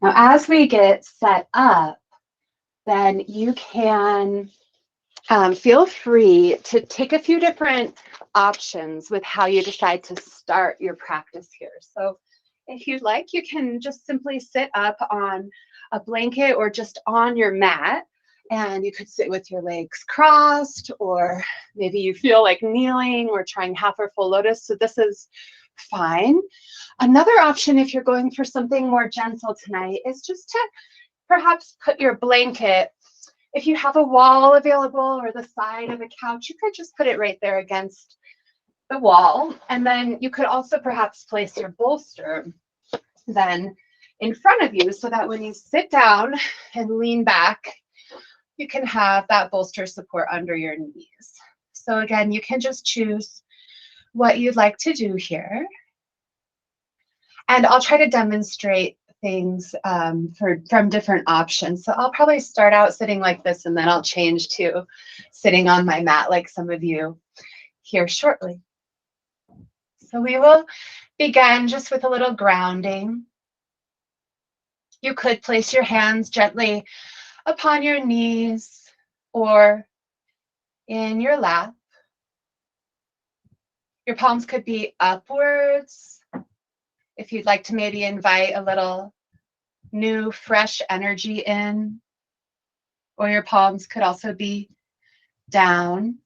Now, as we get set up, then you can feel free to take a few different options with how you decide to start your practice here. So if you'd like, you can just simply sit up on a blanket or just on your mat. And you could sit with your legs crossed, or maybe you feel like kneeling or trying half or full lotus. So this is fine. Another option, if you're going for something more gentle tonight, is just to perhaps put your blanket, if you have a wall available or the side of a couch, you could just put it right there against the wall. And then you could also perhaps place your bolster then in front of you so that when you sit down and lean back, you can have that bolster support under your knees. So again, you can just choose what you'd like to do here. And I'll try to demonstrate things from different options. So I'll probably start out sitting like this, and then I'll change to sitting on my mat like some of you here shortly. So we will begin just with a little grounding. You could place your hands gently upon your knees or in your lap. Your palms could be upwards. If you'd like to maybe invite a little new, fresh energy in, or your palms could also be down.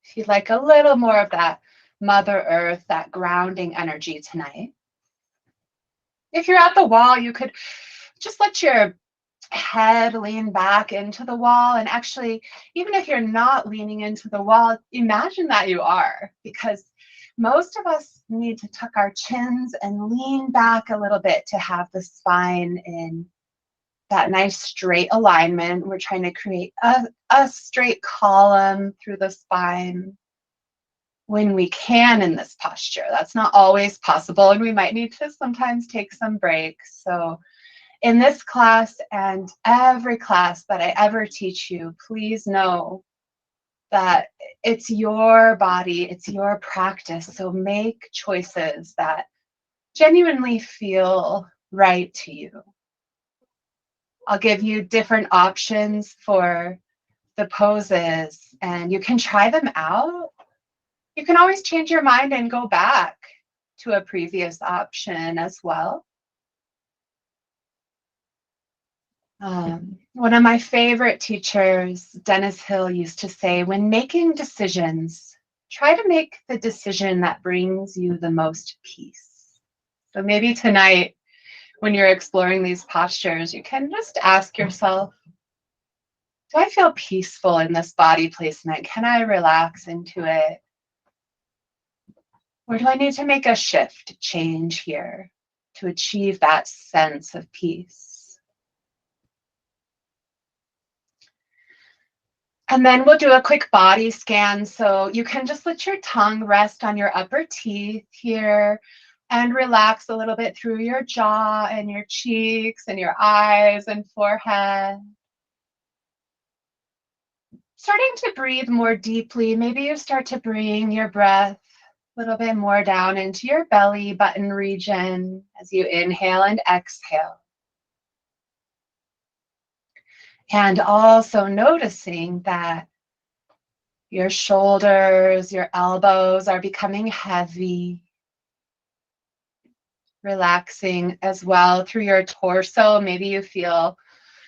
If you'd like a little more of that Mother Earth, that grounding energy tonight. If you're at the wall, you could just let your head lean back into the wall. And actually, even if you're not leaning into the wall, imagine that you are, because most of us need to tuck our chins and lean back a little bit to have the spine in that nice straight alignment. We're trying to create a straight column through the spine when we can in this posture. That's not always possible, and we might need to sometimes take some breaks. So in this class and every class that I ever teach you, please know that it's your body, it's your practice. So make choices that genuinely feel right to you. I'll give you different options for the poses, and you can try them out. You can always change your mind and go back to a previous option as well. One of my favorite teachers, Dennis Hill, used to say, when making decisions, try to make the decision that brings you the most peace. So maybe tonight, when you're exploring these postures, you can just ask yourself, do I feel peaceful in this body placement? Can I relax into it? Or do I need to make a shift, change here to achieve that sense of peace? And then we'll do a quick body scan. So you can just let your tongue rest on your upper teeth here and relax a little bit through your jaw and your cheeks and your eyes and forehead. Starting to breathe more deeply, maybe you start to bring your breath a little bit more down into your belly button region as you inhale and exhale. And also noticing that your shoulders, your elbows are becoming heavy. Relaxing as well through your torso. Maybe you feel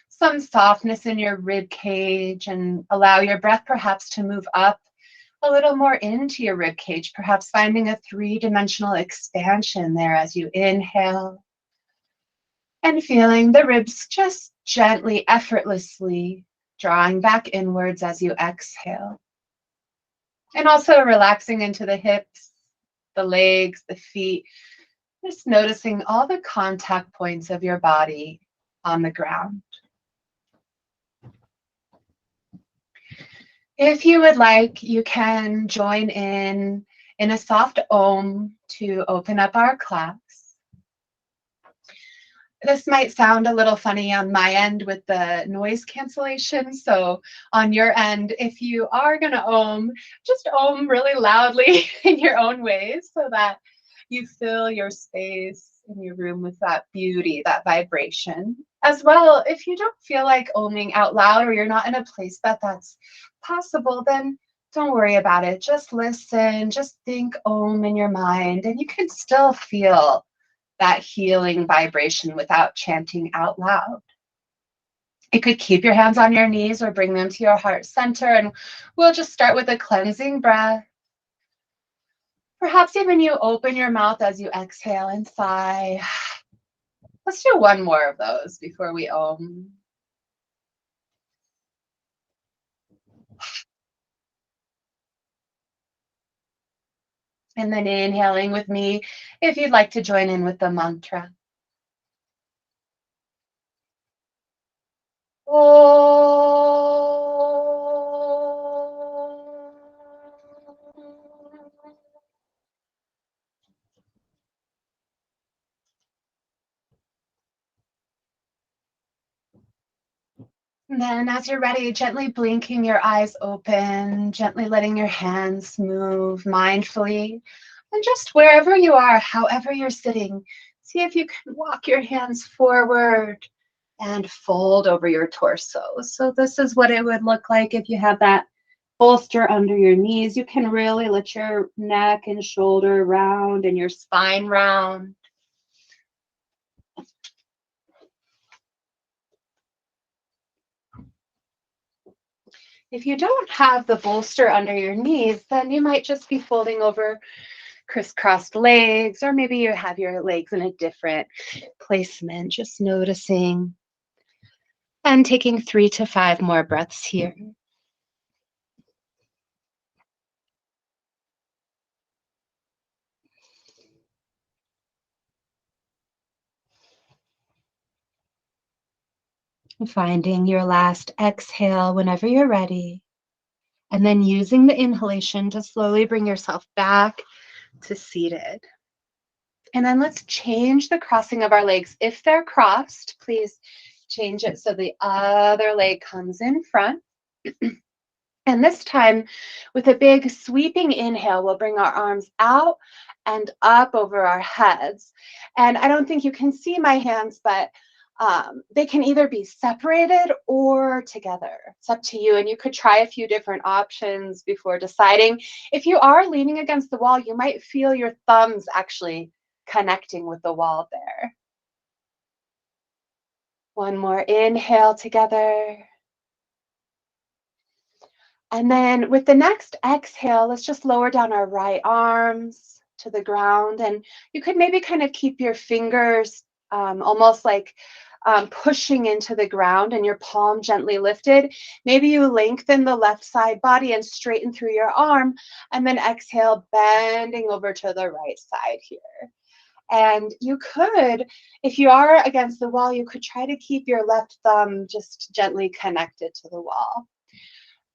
some softness in your rib cage, and allow your breath perhaps to move up a little more into your rib cage, perhaps finding a three-dimensional expansion there as you inhale, and feeling the ribs just gently, effortlessly drawing back inwards as you exhale. And also relaxing into the hips, the legs, the feet, just noticing all the contact points of your body on the ground. If you would like, you can join in a soft Om to open up our class. This might sound a little funny on my end with the noise cancellation. So on your end, if you are going to Om, just Om really loudly in your own ways so that you fill your space in your room with that beauty, that vibration. As well, if you don't feel like oming out loud or you're not in a place that's possible, then don't worry about it. Just listen, just think om in your mind, and you can still feel that healing vibration without chanting out loud. You could keep your hands on your knees or bring them to your heart center, and we'll just start with a cleansing breath. Perhaps even you open your mouth as you exhale and sigh. Let's do one more of those before we om. And then inhaling with me if you'd like to join in with the mantra. And then as you're ready, gently blinking your eyes open, gently letting your hands move mindfully. And just wherever you are, however you're sitting, see if you can walk your hands forward and fold over your torso. So this is what it would look like if you have that bolster under your knees. You can really let your neck and shoulder round and your spine round. If you don't have the bolster under your knees, then you might just be folding over crisscrossed legs, or maybe you have your legs in a different placement, just noticing and taking 3 to 5 more breaths here. Finding your last exhale whenever you're ready, and then using the inhalation to slowly bring yourself back to seated. And then let's change the crossing of our legs. If they're crossed, please change it so the other leg comes in front. And this time, with a big sweeping inhale, we'll bring our arms out and up over our heads. And I don't think you can see my hands, but they can either be separated or together. It's up to you. And you could try a few different options before deciding. If you are leaning against the wall, you might feel your thumbs actually connecting with the wall there. One more inhale together. And then with the next exhale, let's just lower down our right arms to the ground. And you could maybe kind of keep your fingers almost like pushing into the ground and your palm gently lifted. Maybe you lengthen the left side body and straighten through your arm. And then exhale, bending over to the right side here. And you could, if you are against the wall, you could try to keep your left thumb just gently connected to the wall.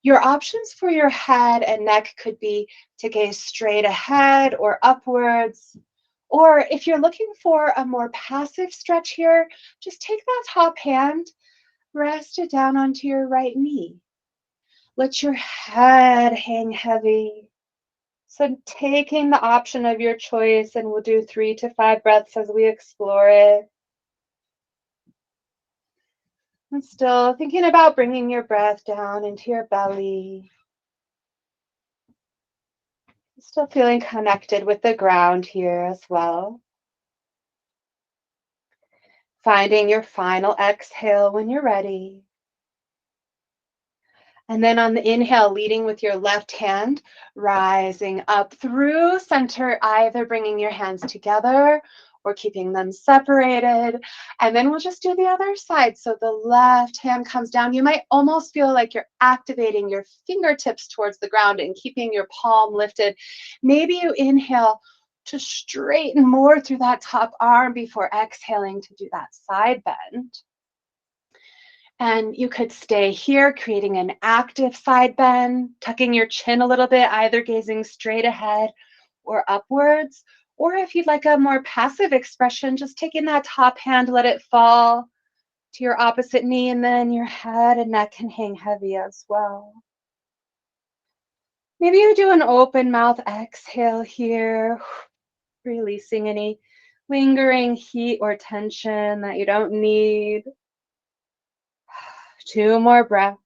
Your options for your head and neck could be to gaze straight ahead or upwards. Or if you're looking for a more passive stretch here, just take that top hand, rest it down onto your right knee. Let your head hang heavy. So taking the option of your choice, and we'll do 3 to 5 breaths as we explore it. And still thinking about bringing your breath down into your belly. Still feeling connected with the ground here as well. Finding your final exhale when you're ready. And then on the inhale, leading with your left hand, rising up through center, either bringing your hands together or keeping them separated. And then we'll just do the other side. So the left hand comes down. You might almost feel like you're activating your fingertips towards the ground and keeping your palm lifted. Maybe you inhale to straighten more through that top arm before exhaling to do that side bend. And you could stay here, creating an active side bend, tucking your chin a little bit, either gazing straight ahead or upwards. Or if you'd like a more passive expression, just taking that top hand, let it fall to your opposite knee, and then your head and neck can hang heavy as well. Maybe you do an open mouth exhale here, releasing any lingering heat or tension that you don't need. 2 more breaths.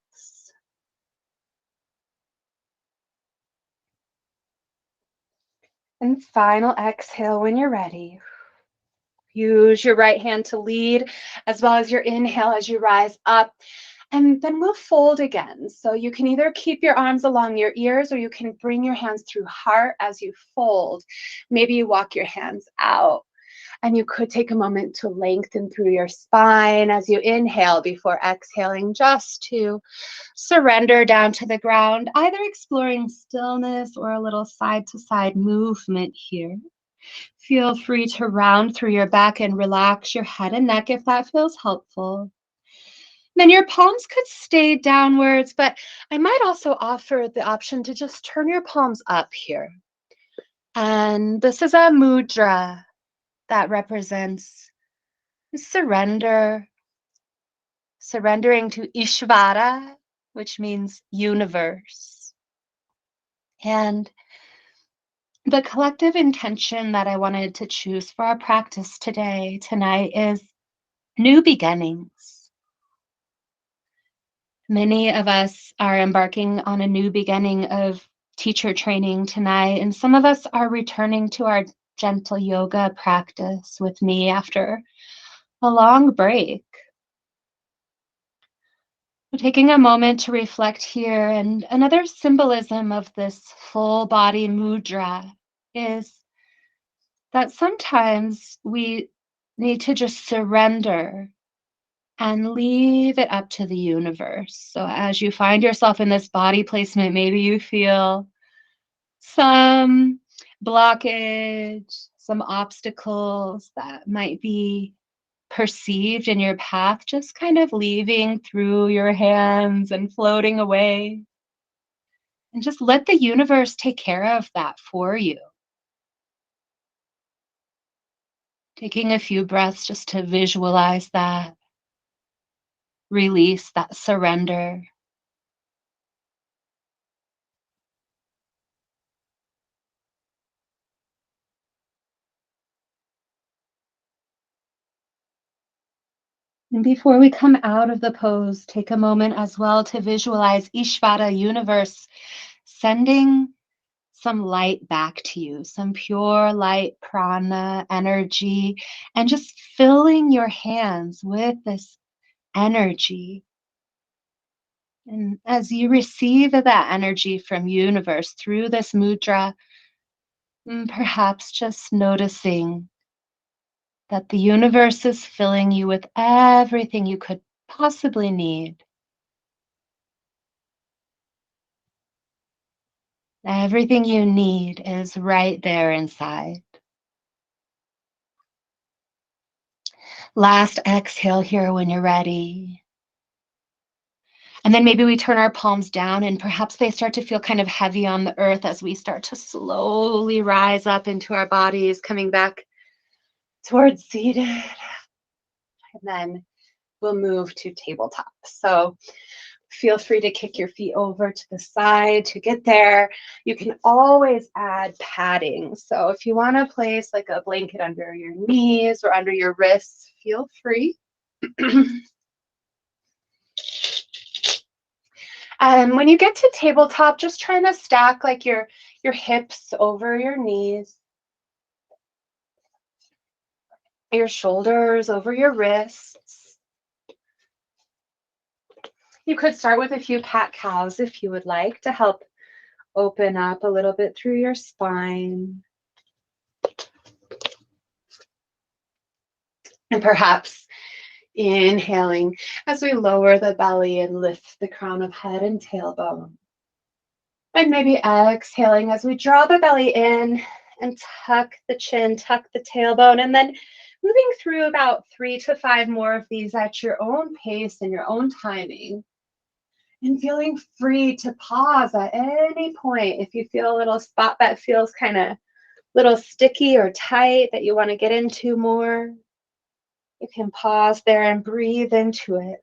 And final exhale when you're ready. Use your right hand to lead, as well as your inhale as you rise up. And then we'll fold again. So you can either keep your arms along your ears, or you can bring your hands through heart as you fold. Maybe you walk your hands out. And you could take a moment to lengthen through your spine as you inhale before exhaling, just to surrender down to the ground, either exploring stillness or a little side-to-side movement here. Feel free to round through your back and relax your head and neck if that feels helpful. Then your palms could stay downwards, but I might also offer the option to just turn your palms up here. And this is a mudra that represents surrender, surrendering to Ishvara, which means universe. And the collective intention that I wanted to choose for our practice tonight, is new beginnings. Many of us are embarking on a new beginning of teacher training tonight, and some of us are returning to our gentle yoga practice with me after a long break. Taking a moment to reflect here, and another symbolism of this full body mudra is that sometimes we need to just surrender and leave it up to the universe. So as you find yourself in this body placement, maybe you feel some blockage, some obstacles that might be perceived in your path, just kind of leaving through your hands and floating away. And just let the universe take care of that for you. Taking a few breaths just to visualize that, release, that surrender. And before we come out of the pose, take a moment as well to visualize Ishvara, universe, sending some light back to you, some pure light prana energy, and just filling your hands with this energy. And as you receive that energy from universe through this mudra, perhaps just noticing that the universe is filling you with everything you could possibly need. Everything you need is right there inside. Last exhale here when you're ready. And then maybe we turn our palms down, and perhaps they start to feel kind of heavy on the earth as we start to slowly rise up into our bodies, coming back towards seated. And then we'll move to tabletop. So feel free to kick your feet over to the side to get there. You can always add padding. So if you want to place like a blanket under your knees or under your wrists, feel free. When you get to tabletop, just trying to stack like your hips over your knees, your shoulders over your wrists. You could start with a few cat-cows if you would like, to help open up a little bit through your spine. And perhaps inhaling as we lower the belly and lift the crown of head and tailbone. And maybe exhaling as we draw the belly in and tuck the chin, tuck the tailbone, and then moving through about 3 to 5 more of these at your own pace and your own timing. And feeling free to pause at any point if you feel a little spot that feels kind of little sticky or tight that you want to get into more. You can pause there and breathe into it.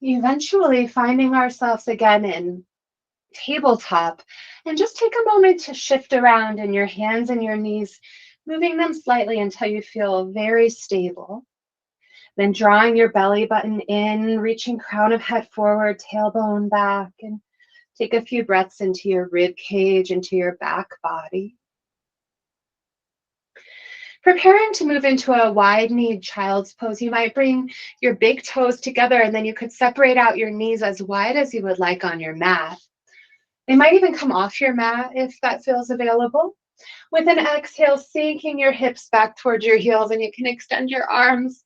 Eventually finding ourselves again in tabletop, and just take a moment to shift around in your hands and your knees, moving them slightly until you feel very stable. Then drawing your belly button in, reaching crown of head forward, tailbone back, and take a few breaths into your rib cage, into your back body. Preparing to move into a wide-kneed child's pose, you might bring your big toes together, and then you could separate out your knees as wide as you would like on your mat. They might even come off your mat if that feels available. With an exhale, sinking your hips back towards your heels, and you can extend your arms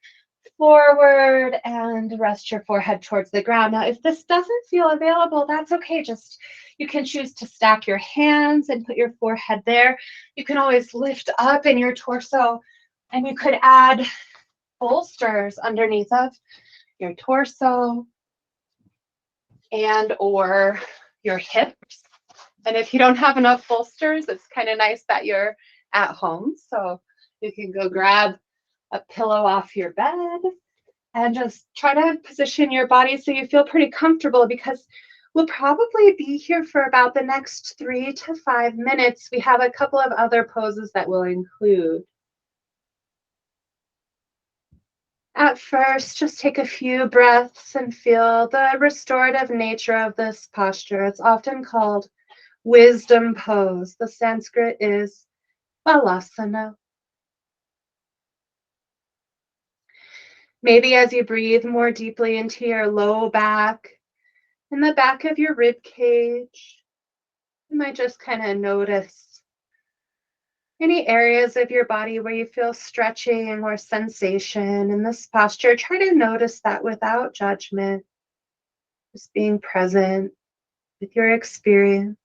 forward and rest your forehead towards the ground. Now, if this doesn't feel available, that's okay. Just you can choose to stack your hands and put your forehead there. You can always lift up in your torso, and you could add bolsters underneath of your torso and or your hips. And if you don't have enough bolsters, it's kind of nice that you're at home. So you can go grab a pillow off your bed and just try to position your body so you feel pretty comfortable, because we'll probably be here for about the next 3 to 5 minutes. We have a couple of other poses that we'll include. At first, just take a few breaths and feel the restorative nature of this posture. It's often called wisdom pose. The Sanskrit is balasana. Maybe as you breathe more deeply into your low back and the back of your rib cage, you might just kind of notice any areas of your body where you feel stretching or sensation in this posture. Try to notice that without judgment, just being present with your experience.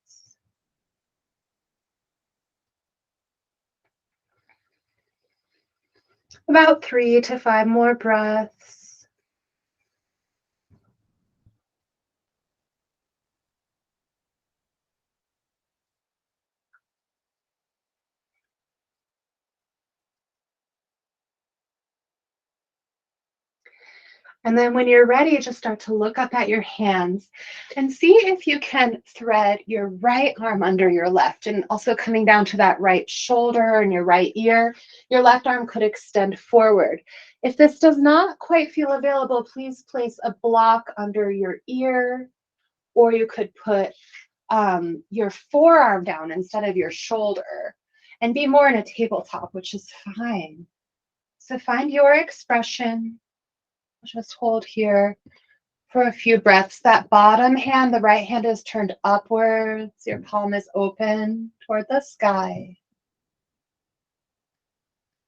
About 3 to 5 more breaths. And then when you're ready, just start to look up at your hands and see if you can thread your right arm under your left, and also coming down to that right shoulder and your right ear. Your left arm could extend forward. If this does not quite feel available, please place a block under your ear, or you could put your forearm down instead of your shoulder and be more in a tabletop, which is fine. So find your expression. Just hold here for a few breaths. That bottom hand, the right hand, is turned upwards. Your palm is open toward the sky.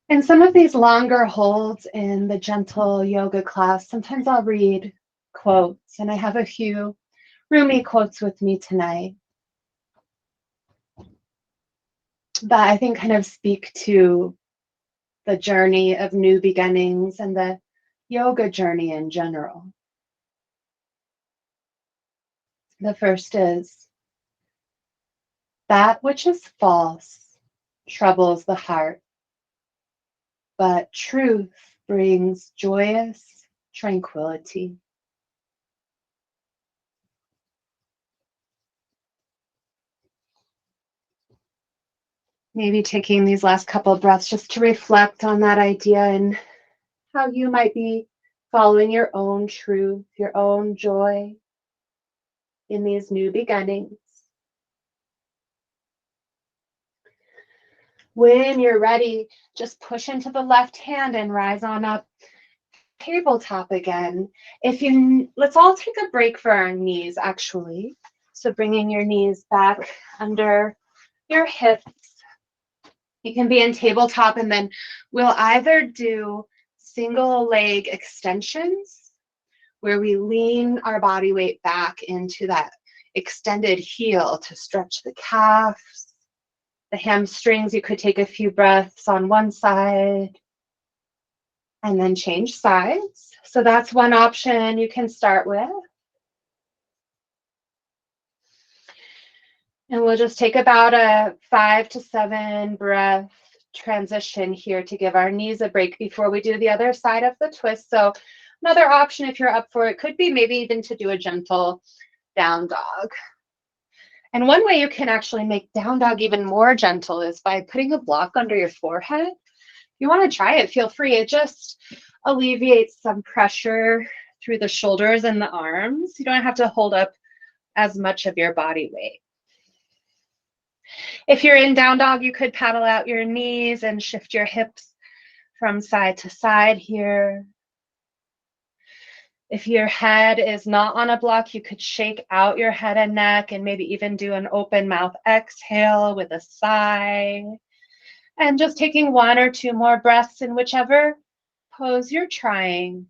In some of these longer holds in the gentle yoga class, sometimes I'll read quotes, and I have a few Rumi quotes with me tonight that I think kind of speak to the journey of new beginnings and the yoga journey in general. The first is, that which is false troubles the heart, but truth brings joyous tranquility. Maybe taking these last couple of breaths just to reflect on that idea and how you might be following your own truth, your own joy in these new beginnings. When you're ready, just push into the left hand and rise on up, tabletop again. Let's all take a break for our knees, actually. So bringing your knees back under your hips. You can be in tabletop, and then we'll either do single leg extensions, where we lean our body weight back into that extended heel to stretch the calves, the hamstrings. You could take a few breaths on one side and then change sides. So that's one option you can start with. And we'll just take about a 5 to 7 breath transition here to give our knees a break before we do the other side of the twist. So another option, if you're up for it, could be maybe even to do a gentle down dog. And one way you can actually make down dog even more gentle is by putting a block under your forehead. If you want to try it, feel free. It just alleviates some pressure through the shoulders and the arms. You don't have to hold up as much of your body weight. If you're in down dog, you could paddle out your knees and shift your hips from side to side here. If your head is not on a block, you could shake out your head and neck and maybe even do an open mouth exhale with a sigh. And just taking 1 or 2 more breaths in whichever pose you're trying.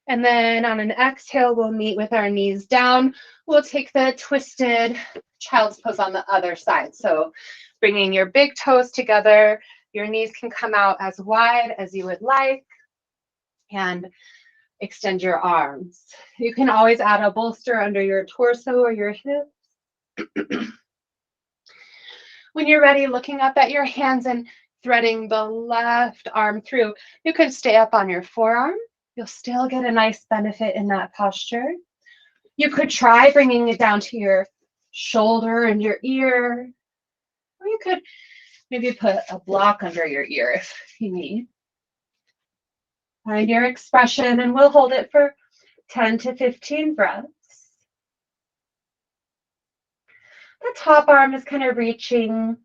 And then on an exhale, we'll meet with our knees down. We'll take the twisted child's pose on the other side. So bringing your big toes together, your knees can come out as wide as you would like, and extend your arms. You can always add a bolster under your torso or your hips. When you're ready, looking up at your hands and threading the left arm through, you could stay up on your forearm. You'll still get a nice benefit in that posture. You could try bringing it down to your shoulder and your ear, or you could maybe put a block under your ear if you need. Find your expression, and we'll hold it for 10 to 15 breaths. The top arm is kind of reaching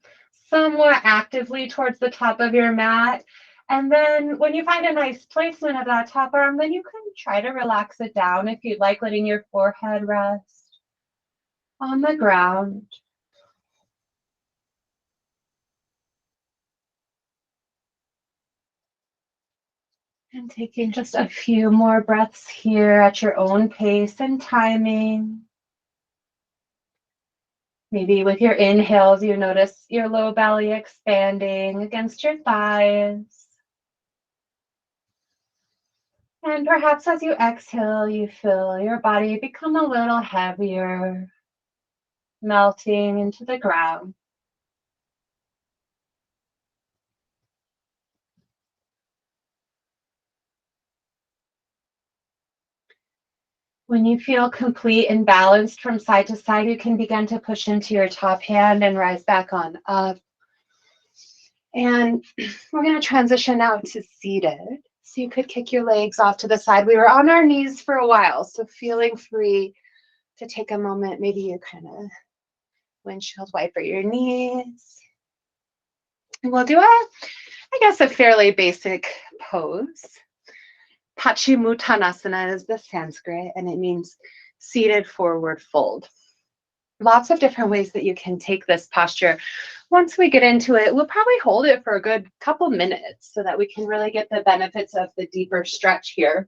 somewhat actively towards the top of your mat. And then when you find a nice placement of that top arm, then you can try to relax it down if you'd like, letting your forehead rest on the ground. And taking just a few more breaths here at your own pace and timing. Maybe with your inhales, you notice your low belly expanding against your thighs. And perhaps as you exhale, you feel your body become a little heavier, melting into the ground. When you feel complete and balanced from side to side, you can begin to push into your top hand and rise back on up. And we're going to transition now to seated. So you could kick your legs off to the side. We were on our knees for a while, so feeling free to take a moment. Maybe you kind of windshield wiper your knees. And we'll do a fairly basic pose. Paschimottanasana is the Sanskrit, and it means seated forward fold. Lots of different ways that you can take this posture. Once we get into it, we'll probably hold it for a good couple minutes so that we can really get the benefits of the deeper stretch here.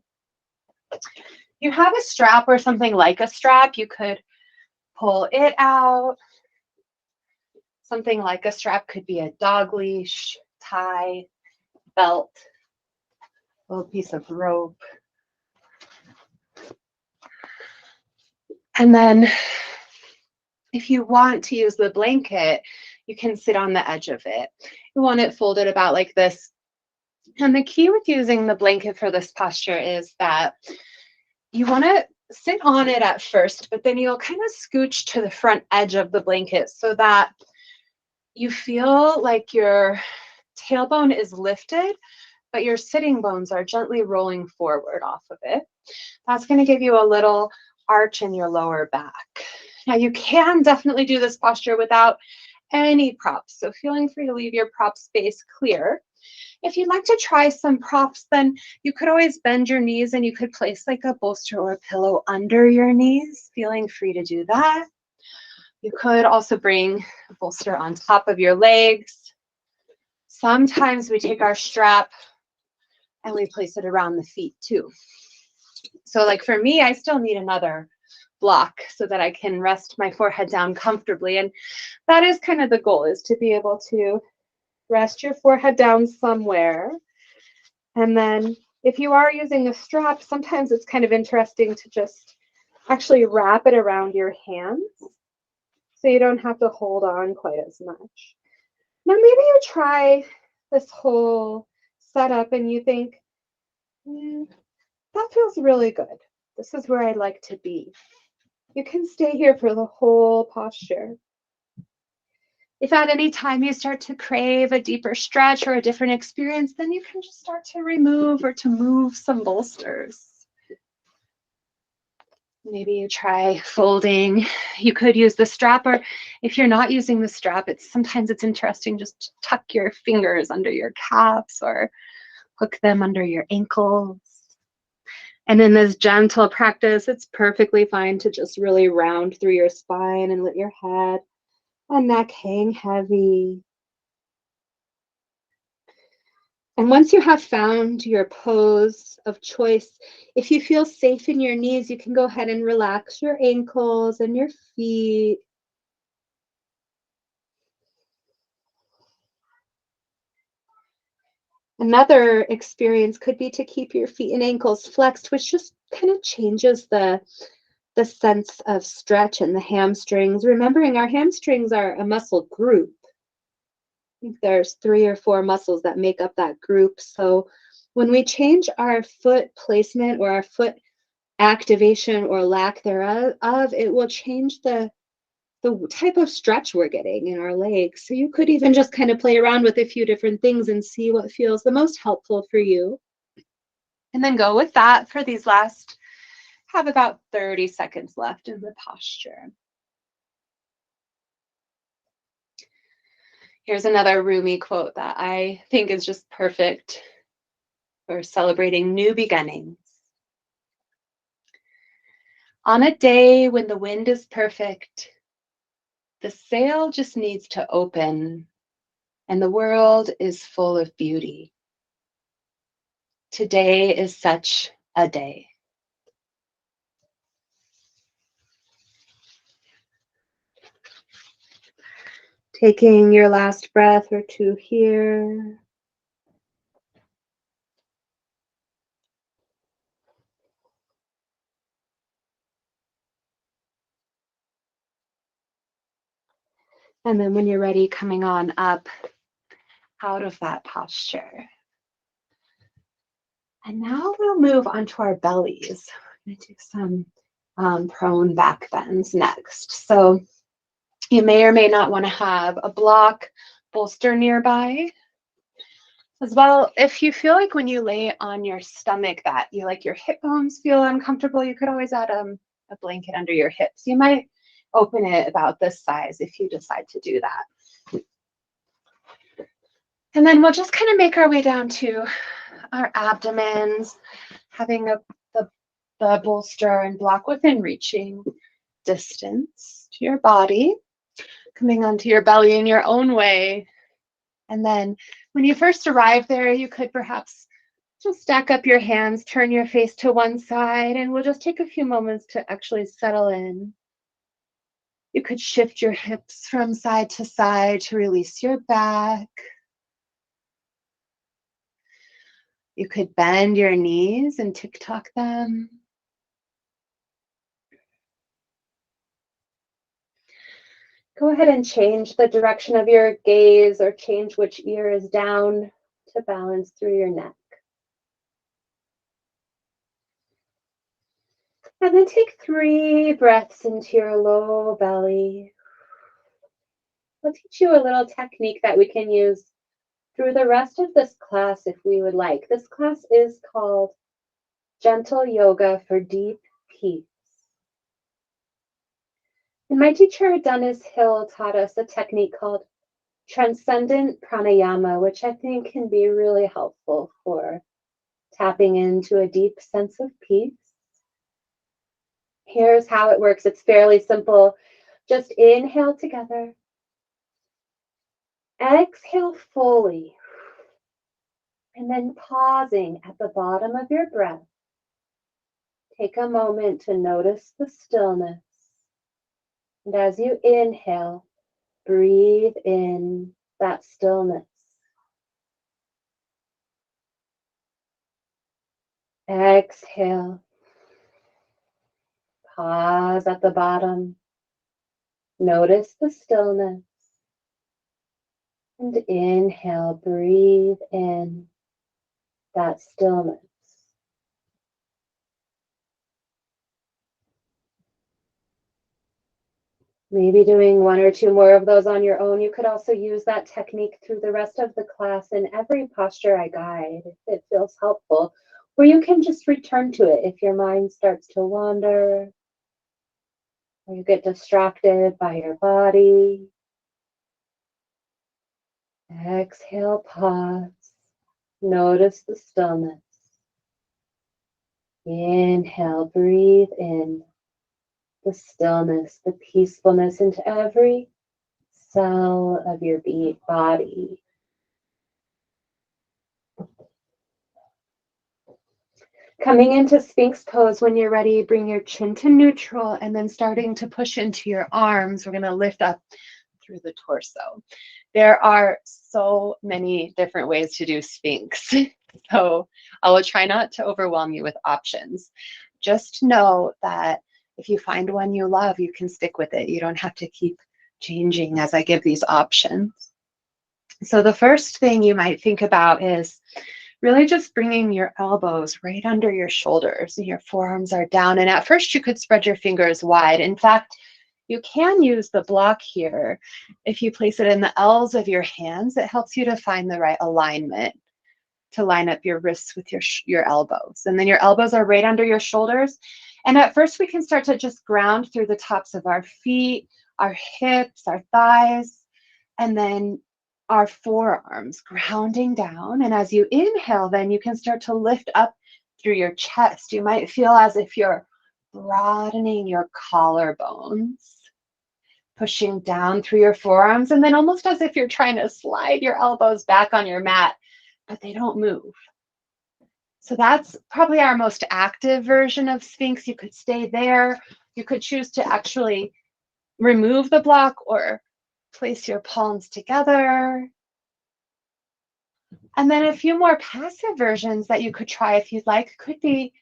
You have a strap or something like a strap, you could pull it out. Something like a strap could be a dog leash, tie, belt, a little piece of rope. And then if you want to use the blanket, you can sit on the edge of it. You want it folded about like this. And the key with using the blanket for this posture is that you want to sit on it at first, but then you'll kind of scooch to the front edge of the blanket so that you feel like your tailbone is lifted, but your sitting bones are gently rolling forward off of it. That's going to give you a little arch in your lower back. Now you can definitely do this posture without any props, so feeling free to leave your prop space clear. If you'd like to try some props, then you could always bend your knees and you could place like a bolster or a pillow under your knees, feeling free to do that. You could also bring a bolster on top of your legs. Sometimes we take our strap and we place it around the feet too. So like for me, I still need another block so that I can rest my forehead down comfortably. And that is kind of the goal, is to be able to rest your forehead down somewhere. And then if you are using a strap, sometimes it's kind of interesting to just actually wrap it around your hands so you don't have to hold on quite as much. Now maybe you try this whole setup and you think, that feels really good. This is where I like to be. You can stay here for the whole posture. If at any time you start to crave a deeper stretch or a different experience, then you can just start to remove or to move some bolsters. Maybe you try folding. You could use the strap, or if you're not using the strap, sometimes it's interesting just to tuck your fingers under your calves or hook them under your ankles. And in this gentle practice, it's perfectly fine to just really round through your spine and let your head and neck hang heavy. And once you have found your pose of choice, if you feel safe in your knees, you can go ahead and relax your ankles and your feet. Another experience could be to keep your feet and ankles flexed, which just kind of changes the sense of stretch in the hamstrings. Remembering our hamstrings are a muscle group. I think there's 3 or 4 muscles that make up that group. So when we change our foot placement or our foot activation or lack thereof, it will change the type of stretch we're getting in our legs. So you could even just kind of play around with a few different things and see what feels the most helpful for you. And then go with that for these last, have about 30 seconds left in the posture. Here's another Rumi quote that I think is just perfect for celebrating new beginnings. On a day when the wind is perfect, the sail just needs to open and the world is full of beauty. Today is such a day. Taking your last breath or two here. And then when you're ready, coming on up out of that posture. And now we'll move onto our bellies. I'm going to do some prone back bends next. So you may or may not want to have a block bolster nearby. As well, if you feel like when you lay on your stomach that you like your hip bones feel uncomfortable, you could always add a blanket under your hips. You might open it about this size if you decide to do that. And then we'll just kind of make our way down to our abdomens, having the bolster and block within reaching distance to your body, coming onto your belly in your own way. And then when you first arrive there, you could perhaps just stack up your hands, turn your face to one side, and we'll just take a few moments to actually settle in. You could shift your hips from side to side to release your back. You could bend your knees and tick-tock them. Go ahead and change the direction of your gaze or change which ear is down to balance through your neck. And then take 3 breaths into your low belly. I'll teach you a little technique that we can use through the rest of this class if we would like. This class is called Gentle Yoga for Deep Peace. And my teacher, Dennis Hill, taught us a technique called Transcendent Pranayama, which I think can be really helpful for tapping into a deep sense of peace. Here's how it works. It's fairly simple. Just inhale together. Exhale fully. And then pausing at the bottom of your breath. Take a moment to notice the stillness. And as you inhale, breathe in that stillness. Exhale. Pause at the bottom. Notice the stillness. And inhale, breathe in that stillness. Maybe doing 1 or 2 more of those on your own. You could also use that technique through the rest of the class in every posture I guide, if it feels helpful. Or you can just return to it if your mind starts to wander, or you get distracted by your body. Exhale, pause. Notice the stillness. Inhale, breathe in the stillness, the peacefulness into every cell of your body. Coming into Sphinx pose, when you're ready, bring your chin to neutral and then starting to push into your arms. We're going to lift up through the torso. There are so many different ways to do Sphinx. So I will try not to overwhelm you with options. Just know that if you find one you love, you can stick with it. You don't have to keep changing as I give these options. So the first thing you might think about is really just bringing your elbows right under your shoulders. Your forearms are down. And at first you could spread your fingers wide. In fact, you can use the block here. If you place it in the L's of your hands, it helps you to find the right alignment to line up your wrists with your elbows. And then your elbows are right under your shoulders. And at first we can start to just ground through the tops of our feet, our hips, our thighs, and then our forearms grounding down. And as you inhale, then you can start to lift up through your chest. You might feel as if you're broadening your collarbones, pushing down through your forearms, and then almost as if you're trying to slide your elbows back on your mat, but they don't move. So that's probably our most active version of Sphinx. You could stay there. You could choose to actually remove the block or place your palms together. And then a few more passive versions that you could try if you'd like could be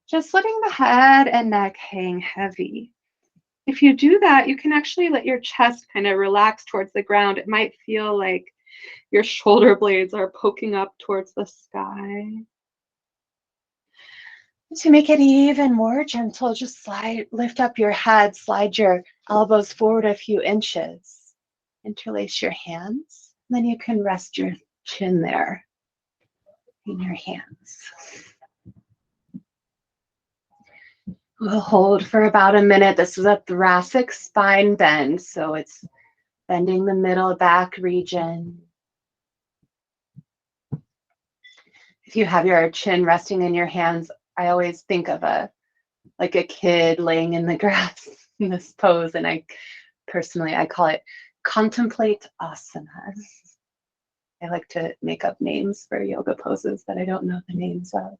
just letting the head and neck hang heavy. If you do that, you can actually let your chest kind of relax towards the ground. It might feel like your shoulder blades are poking up towards the sky. To make it even more gentle, just lift up your head, slide your elbows forward a few inches, interlace your hands, then you can rest your chin there in your hands. We'll hold for about a minute. This is a thoracic spine bend, so it's bending the middle back region. If you have your chin resting in your hands, I always think of a kid laying in the grass in this pose, and I call it contemplate asanas. I like to make up names for yoga poses that I don't know the names of.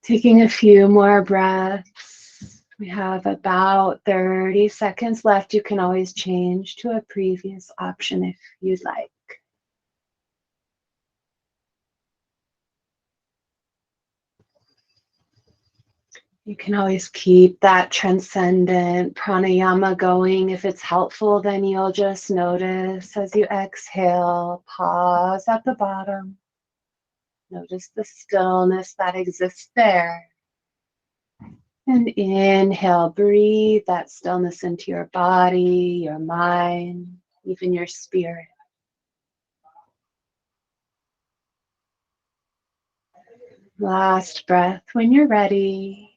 Taking a few more breaths. We have about 30 seconds left. You can always change to a previous option if you'd like. You can always keep that transcendent pranayama going. If it's helpful, then you'll just notice as you exhale, pause at the bottom. Notice the stillness that exists there. And inhale, breathe that stillness into your body, your mind, even your spirit. Last breath when you're ready.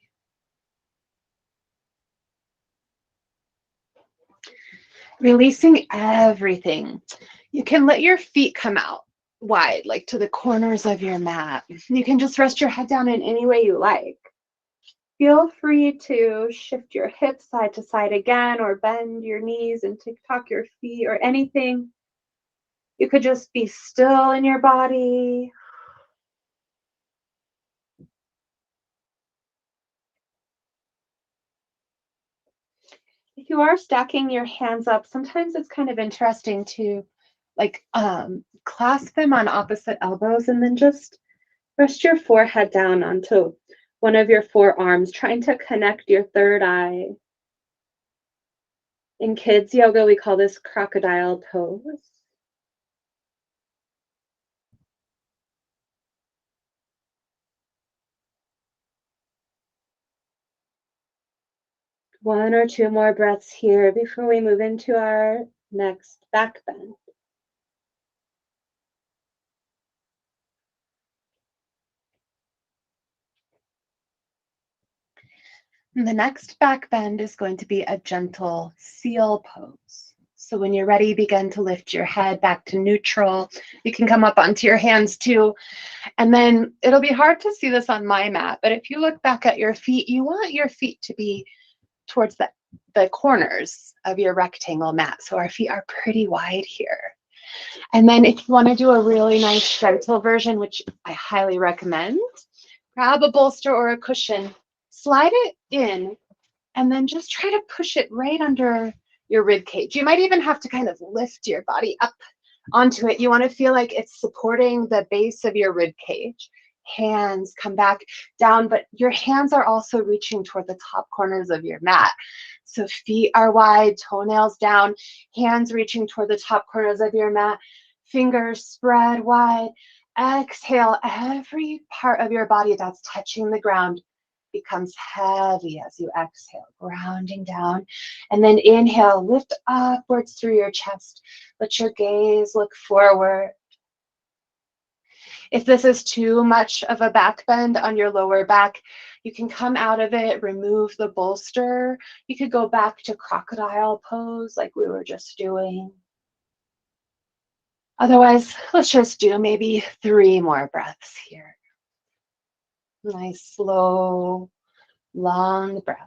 Releasing everything. You can let your feet come out wide, like to the corners of your mat. You can just rest your head down in any way you like. Feel free to shift your hips side to side again, or bend your knees and tuck your feet or anything. You could just be still in your body. If you are stacking your hands up, sometimes it's kind of interesting to clasp them on opposite elbows and then just rest your forehead down onto one of your forearms, trying to connect your third eye. In kids yoga, we call this crocodile pose. One or two more breaths here before we move into our next back bend. And the next back bend is going to be a gentle seal pose. So when you're ready, begin to lift your head back to neutral. You can come up onto your hands too. And then it'll be hard to see this on my mat, but if you look back at your feet, you want your feet to be towards the corners of your rectangle mat. So our feet are pretty wide here. And then if you want to do a really nice gentle version, which I highly recommend, grab a bolster or a cushion, slide it in, and then just try to push it right under your rib cage. You might even have to kind of lift your body up onto it. You want to feel like it's supporting the base of your rib cage. Hands come back down, but your hands are also reaching toward the top corners of your mat. So feet are wide, toenails down, hands reaching toward the top corners of your mat, fingers spread wide. Exhale, every part of your body that's touching the ground becomes heavy as you exhale, grounding down. And then inhale, lift upwards through your chest. Let your gaze look forward. If this is too much of a back bend on your lower back, you can come out of it, remove the bolster. You could go back to crocodile pose like we were just doing. Otherwise, let's just do maybe 3 more breaths here. Nice, slow, long breaths.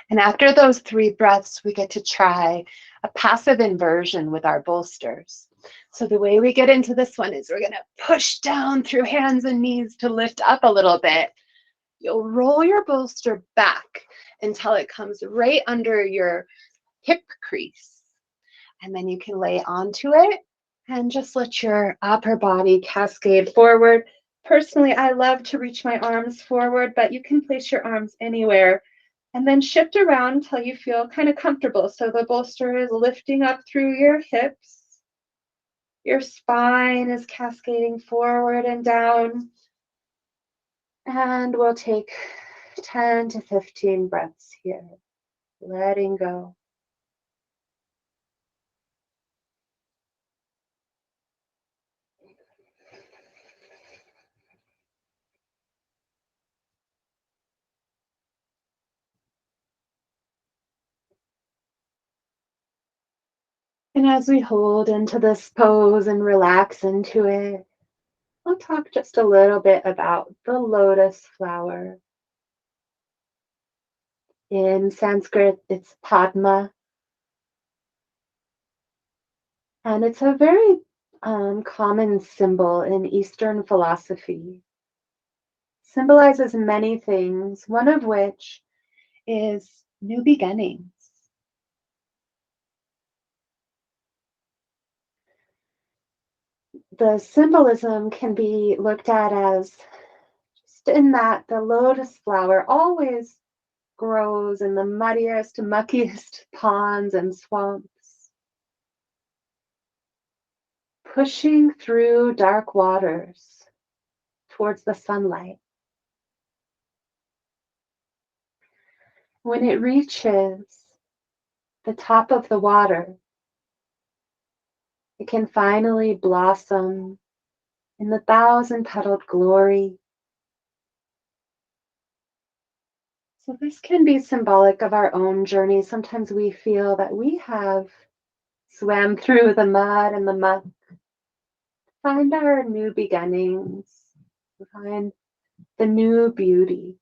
And after those 3 breaths, we get to try a passive inversion with our bolsters. So the way we get into this one is we're going to push down through hands and knees to lift up a little bit. You'll roll your bolster back until it comes right under your hip crease. And then you can lay onto it and just let your upper body cascade forward. Personally, I love to reach my arms forward, but you can place your arms anywhere. And then shift around until you feel kind of comfortable. So the bolster is lifting up through your hips. Your spine is cascading forward and down. And we'll take 10 to 15 breaths here, letting go. And as we hold into this pose and relax into it, we'll talk just a little bit about the lotus flower. In Sanskrit, it's Padma. And it's a very common symbol in Eastern philosophy. Symbolizes many things, one of which is new beginnings. The symbolism can be looked at as just in that the lotus flower always grows in the muddiest, muckiest ponds and swamps, pushing through dark waters towards the sunlight. When it reaches the top of the water, it can finally blossom in the 1,000-petaled glory. So this can be symbolic of our own journey. Sometimes we feel that we have swam through the mud and the muck, find our new beginnings, find the new beauty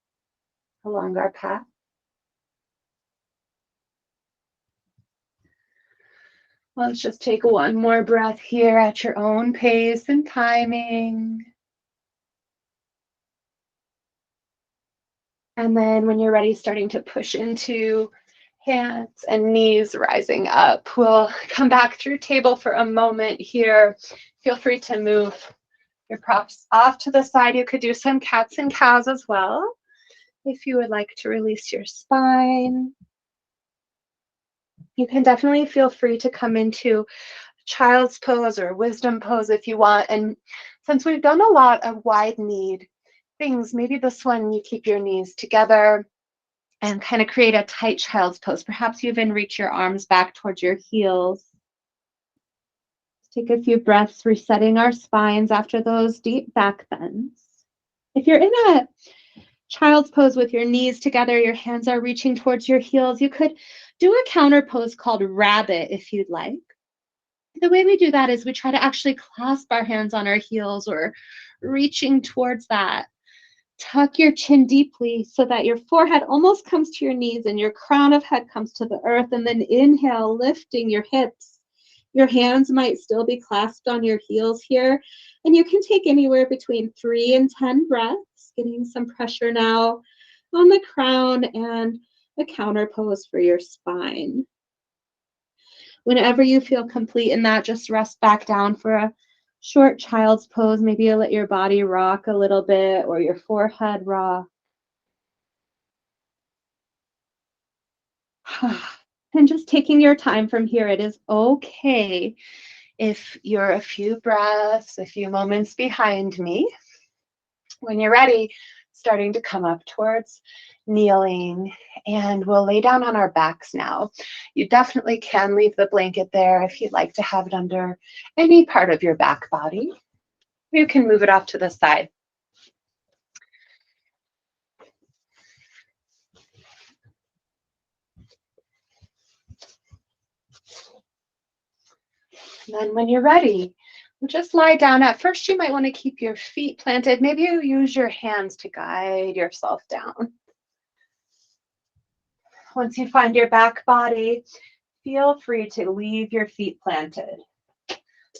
along our path. Let's just take one more breath here at your own pace and timing. And then when you're ready, starting to push into hands and knees rising up. We'll come back through table for a moment here. Feel free to move your props off to the side. You could do some cats and cows as well if you would like to release your spine. You can definitely feel free to come into child's pose or wisdom pose if you want. And since we've done a lot of wide kneed things, maybe this one you keep your knees together and kind of create a tight child's pose. Perhaps you even reach your arms back towards your heels. Take a few breaths, resetting our spines after those deep back bends. If you're in a child's pose with your knees together, your hands are reaching towards your heels, you could do a counter pose called rabbit if you'd like. The way we do that is we try to actually clasp our hands on our heels or reaching towards that. Tuck your chin deeply so that your forehead almost comes to your knees and your crown of head comes to the earth. And then inhale, lifting your hips. Your hands might still be clasped on your heels here. And you can take anywhere between 3 and 10 breaths, getting some pressure now on the crown and a counter pose for your spine. Whenever you feel complete in that, just rest back down for a short child's pose. Maybe you let your body rock a little bit or your forehead rock. And just taking your time from here, it is okay if you're a few breaths, a few moments behind me. When you're ready, starting to come up towards kneeling, and we'll lay down on our backs now. You definitely can leave the blanket there if you'd like to have it under any part of your back body. You can move it off to the side. And then when you're ready, just lie down. At first, you might want to keep your feet planted. Maybe you use your hands to guide yourself down. Once you find your back body, feel free to leave your feet planted.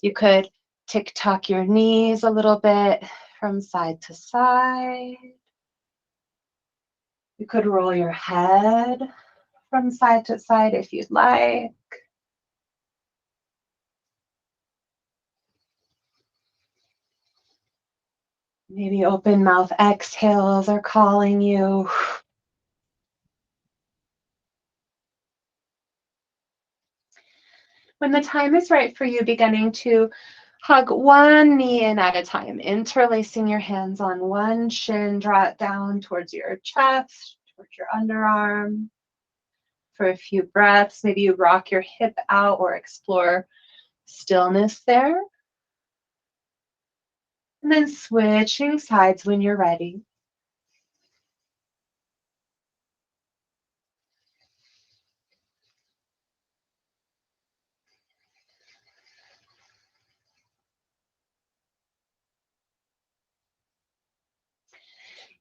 You could tick-tock your knees a little bit from side to side. You could roll your head from side to side if you'd like. Maybe open mouth exhales are calling you. When the time is right for you, beginning to hug one knee in at a time, interlacing your hands on one shin, draw it down towards your chest, towards your underarm. For a few breaths, maybe you rock your hip out or explore stillness there. And then switching sides when you're ready.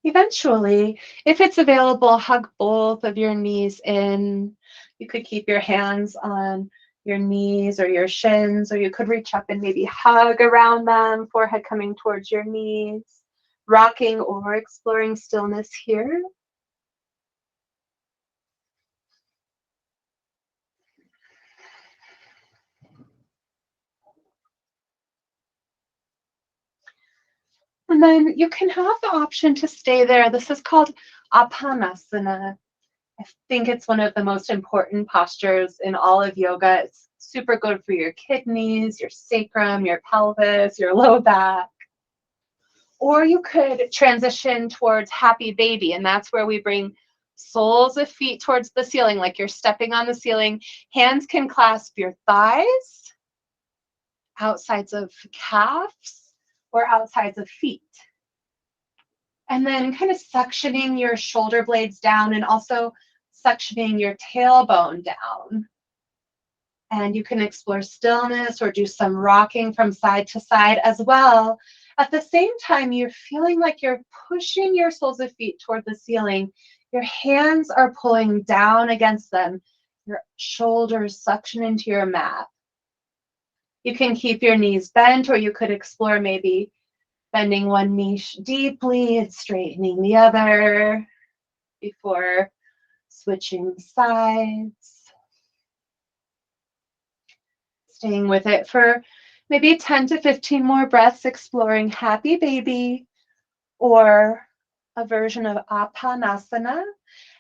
Eventually, if it's available, hug both of your knees in. You could keep your hands on your knees or your shins, or you could reach up and maybe hug around them, forehead coming towards your knees, rocking or exploring stillness here. And then you can have the option to stay there. This is called Apanasana. I think it's one of the most important postures in all of yoga. It's super good for your kidneys, your sacrum, your pelvis, your low back. Or you could transition towards happy baby, and that's where we bring soles of feet towards the ceiling, like you're stepping on the ceiling. Hands can clasp your thighs, outsides of calves, or outsides of feet. And then kind of suctioning your shoulder blades down and also suctioning your tailbone down. And you can explore stillness or do some rocking from side to side as well. At the same time, you're feeling like you're pushing your soles of feet toward the ceiling. Your hands are pulling down against them. Your shoulders suction into your mat. You can keep your knees bent, or you could explore maybe bending one knee deeply and straightening the other before switching sides. Staying with it for maybe 10 to 15 more breaths, exploring happy baby or a version of Apanasana.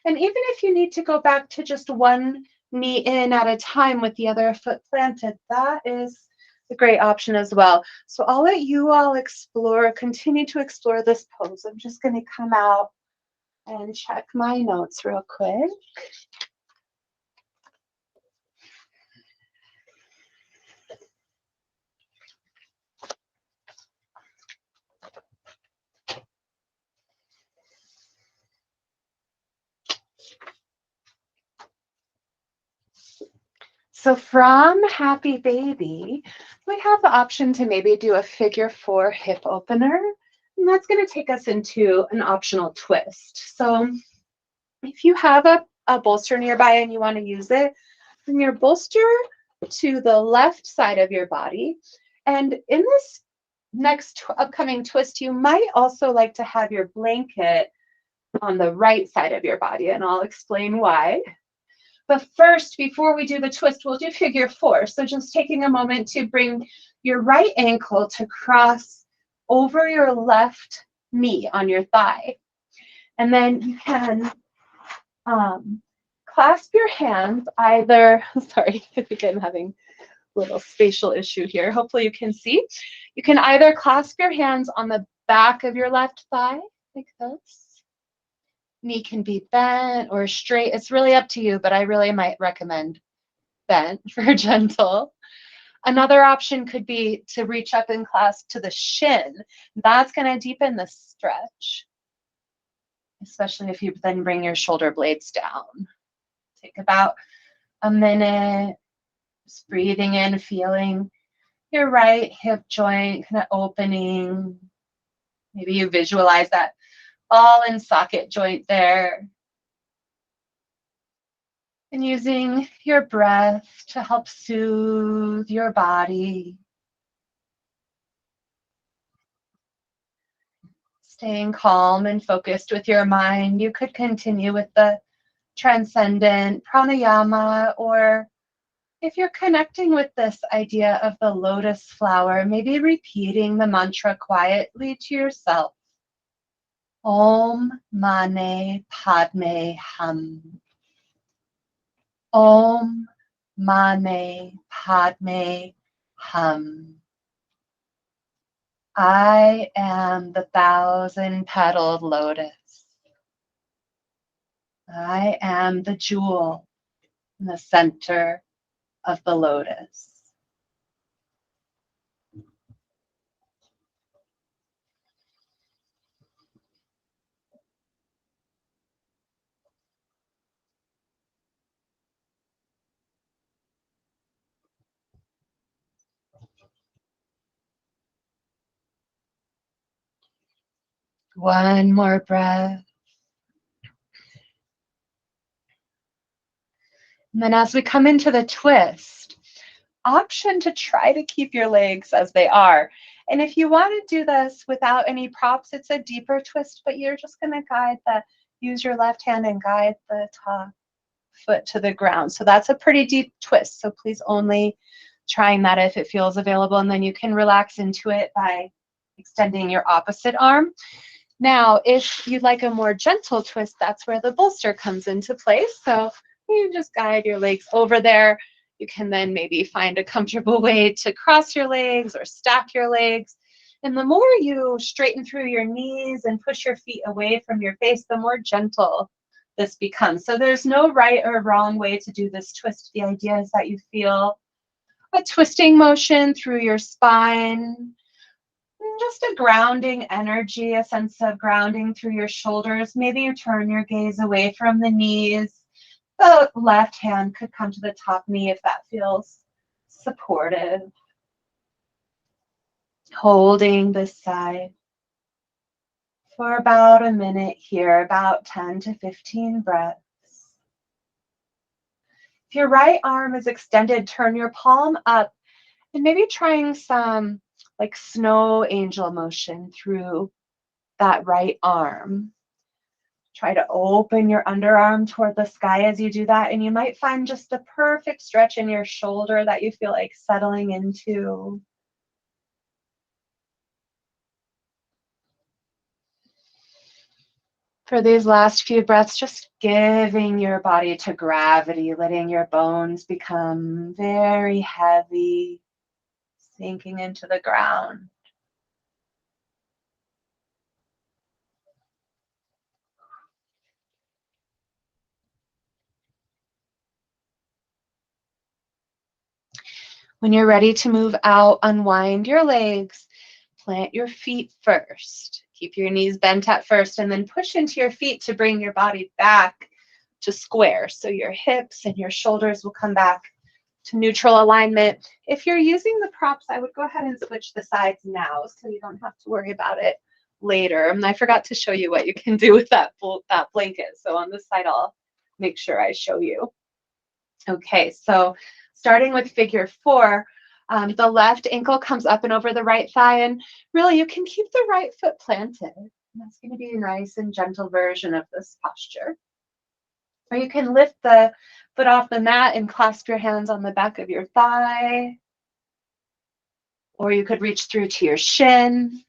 And even if you need to go back to just one knee in at a time with the other foot planted, that is a great option as well. So I'll let you all explore, continue to explore this pose. I'm just going to come out and check my notes real quick. So from Happy Baby, we have the option to maybe do a figure 4 hip opener. And that's going to take us into an optional twist. So if you have a bolster nearby and you want to use it, bring your bolster to the left side of your body. And in this next upcoming twist, you might also like to have your blanket on the right side of your body, and I'll explain why. But first, before we do the twist, we'll do figure 4. So just taking a moment to bring your right ankle to cross over your left knee on your thigh. And then you can clasp your hands either, sorry, I think I'm having a little spatial issue here. Hopefully you can see. You can either clasp your hands on the back of your left thigh, like this. Knee can be bent or straight. It's really up to you, but I really might recommend bent for gentle. Another option could be to reach up and clasp to the shin. That's going to deepen the stretch, especially if you then bring your shoulder blades down. Take about a minute, just breathing in, feeling your right hip joint kind of opening. Maybe you visualize that ball and socket joint there. And using your breath to help soothe your body. Staying calm and focused with your mind. You could continue with the transcendent pranayama, or if you're connecting with this idea of the lotus flower, maybe repeating the mantra quietly to yourself. Om Mane Padme Hum. Om Mane Padme Hum. I am the 1,000-petaled lotus. I am the jewel in the center of the lotus. One more breath. And then as we come into the twist, option to try to keep your legs as they are. And if you want to do this without any props, it's a deeper twist, but you're just going to use your left hand and guide the top foot to the ground. So that's a pretty deep twist. So please only trying that if it feels available, and then you can relax into it by extending your opposite arm. Now, if you'd like a more gentle twist, that's where the bolster comes into place. So you just guide your legs over there. You can then maybe find a comfortable way to cross your legs or stack your legs. And the more you straighten through your knees and push your feet away from your face, the more gentle this becomes. So there's no right or wrong way to do this twist. The idea is that you feel a twisting motion through your spine, just a grounding energy, a sense of grounding through your shoulders. Maybe you turn your gaze away from the knees. The left hand could come to the top knee if that feels supportive. Holding this side for about a minute here, about 10 to 15 breaths. If your right arm is extended, turn your palm up and maybe trying some like snow angel motion through that right arm. Try to open your underarm toward the sky as you do that, and you might find just the perfect stretch in your shoulder that you feel like settling into. For these last few breaths, just giving your body to gravity, letting your bones become very heavy, sinking into the ground. When you're ready to move out, unwind your legs, plant your feet first. Keep your knees bent at first and then push into your feet to bring your body back to square. So your hips and your shoulders will come back to neutral alignment. If you're using the props, I would go ahead and switch the sides now so you don't have to worry about it later. And I forgot to show you what you can do with that blanket. So on this side, I'll make sure I show you. Okay, so starting with figure 4, the left ankle comes up and over the right thigh, and really you can keep the right foot planted. And that's going to be a nice and gentle version of this posture. Or you can lift the foot off the mat and clasp your hands on the back of your thigh. Or you could reach through to your shin,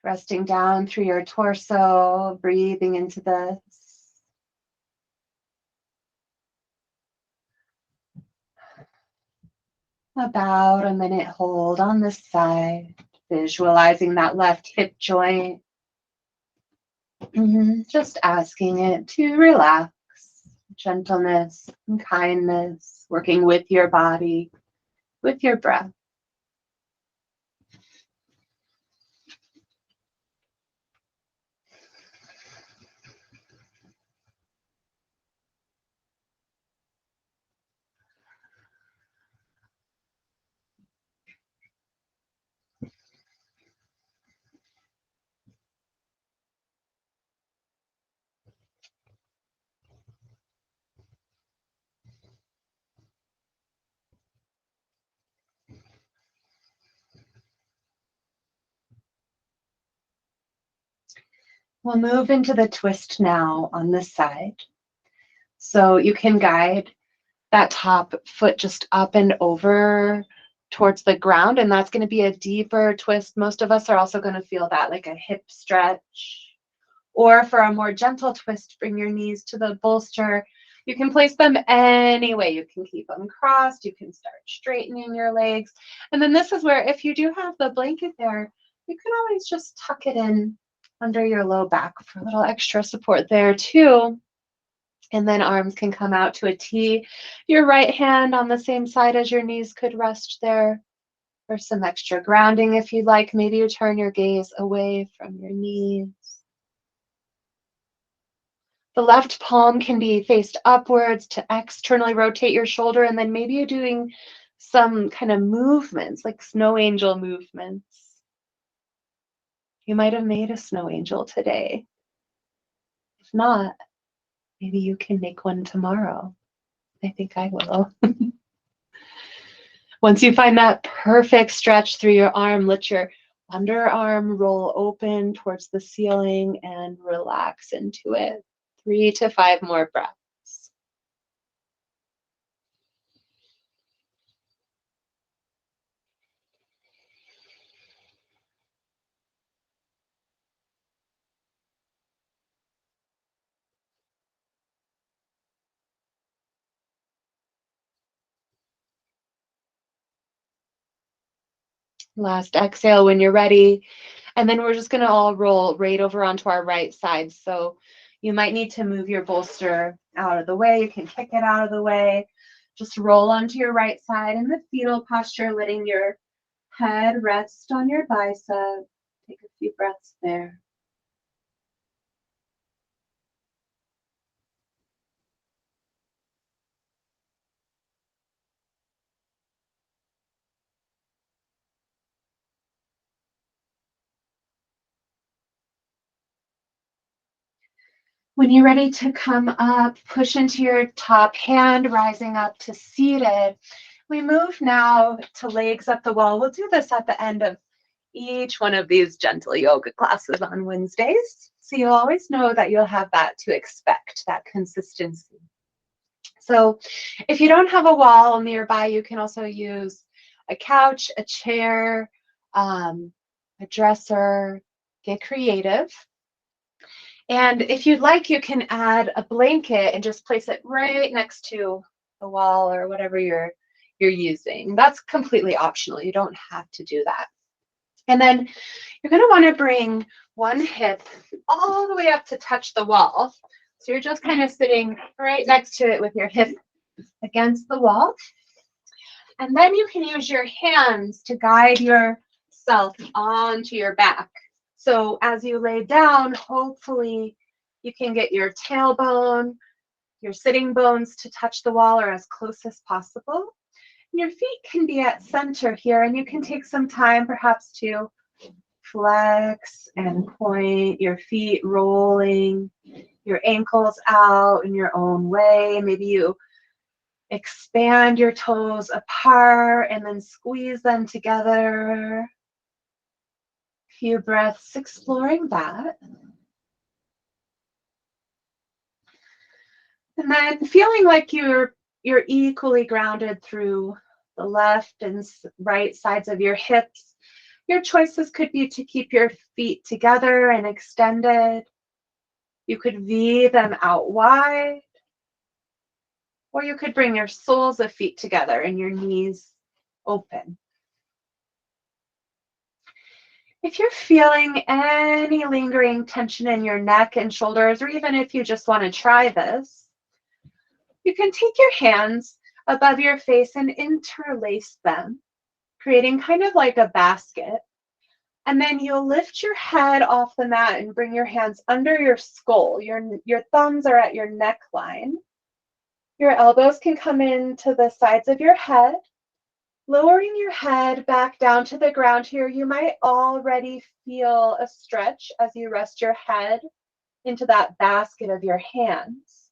resting down through your torso, breathing into this. About a minute hold on this side, visualizing that left hip joint. Just asking it to relax, gentleness and kindness, working with your body, with your breath. We'll move into the twist now on this side. So you can guide that top foot just up and over towards the ground, and that's going to be a deeper twist. Most of us are also going to feel that like a hip stretch. Or for a more gentle twist, bring your knees to the bolster. You can place them any way. You can keep them crossed. You can start straightening your legs. And then this is where, if you do have the blanket there, you can always just tuck it in under your low back for a little extra support there too. And then arms can come out to a T. Your right hand on the same side as your knees could rest there for some extra grounding if you'd like. Maybe you turn your gaze away from your knees. The left palm can be faced upwards to externally rotate your shoulder, and then maybe you're doing some kind of movements, like snow angel movements. You might have made a snow angel today. If not, maybe you can make one tomorrow. I think I will. Once you find that perfect stretch through your arm, let your underarm roll open towards the ceiling and relax into it. 3 to 5 more breaths. Last exhale when you're ready. And then we're just going to all roll right over onto our right side. So you might need to move your bolster out of the way. You can kick it out of the way. Just roll onto your right side in the fetal posture, letting your head rest on your bicep. Take a few breaths there. When you're ready to come up, push into your top hand, rising up to seated. We move now to legs up the wall. We'll do this at the end of each one of these gentle yoga classes on Wednesdays. So you'll always know that you'll have that to expect, that consistency. So if you don't have a wall nearby, you can also use a couch, a chair, a dresser. Get creative. And if you'd like, you can add a blanket and just place it right next to the wall or whatever you're you're using. That's completely optional. You don't have to do that. And then you're going to want to bring one hip all the way up to touch the wall. So you're just kind of sitting right next to it with your hip against the wall. And then you can use your hands to guide yourself onto your back. So as you lay down, hopefully you can get your tailbone, your sitting bones to touch the wall or as close as possible. And your feet can be at center here, and you can take some time perhaps to flex and point your feet, rolling your ankles out in your own way. Maybe you expand your toes apart and then squeeze them together. A few breaths exploring that. And then feeling like you're equally grounded through the left and right sides of your hips. Your choices could be to keep your feet together and extended. You could V them out wide. Or you could bring your soles of feet together and your knees open. If you're feeling any lingering tension in your neck and shoulders, or even if you just want to try this, you can take your hands above your face and interlace them, creating kind of like a basket. And then you'll lift your head off the mat and bring your hands under your skull. Your thumbs are at your neckline. Your elbows can come into the sides of your head. Lowering your head back down to the ground here, you might already feel a stretch as you rest your head into that basket of your hands.